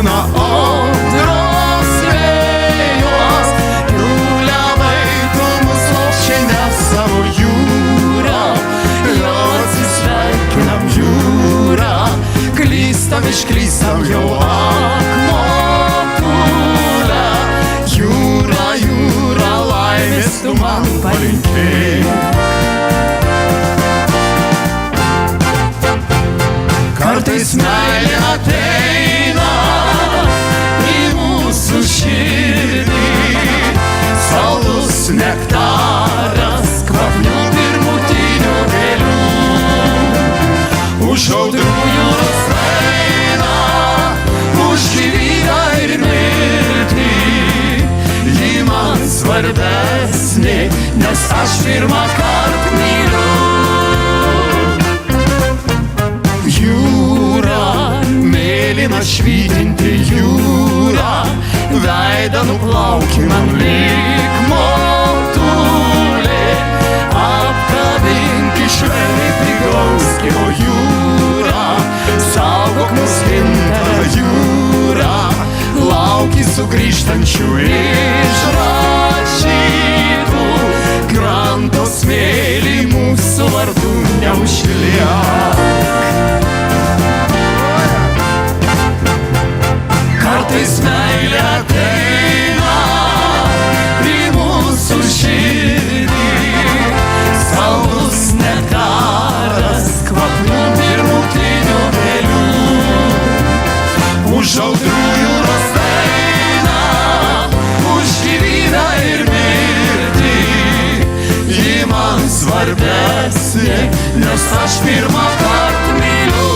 sveikina audros vėjos. Jūlia laiko mus lopšinę savo jūrą, jo atsisveikinam jūrą. Klystam, išklystam jau akmotulę. Jūra, jūra, laimės tu man palinkėk. Kartais meilė ateina į mūsų širdį, saldus nektaras kvapnių pirmutinių vėlių. Už audrų jūros eina, už gyvybę ir mirtį, ji man svarbesnė, nes aš pirmą kartą myliu. Jūra, mėlyna švytinti jūra, veidą nuplauki man lyg motulė. Apkabink švelniai prigauski, o jūra, saugok mus gintara jūra. Lauki sugrįžtančių išrašytų kranto smėlį, mūsų vardų neužliek. Kartais meilė ateina į mūsų širdį, saldus nektaras kvapnių pirmutinių vėlių. Už audrų jūros eina, už gyvybę ir mirtį, ji man svarbesnė, nes aš pirmą kartą myliu.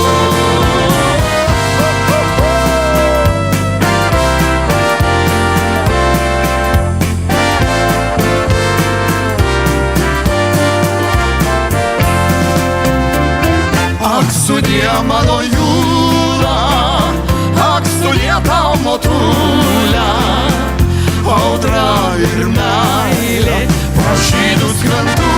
Ak, sudie mano jūra, ak, sudie tau motulė, audra ir meilė, pražydus krantų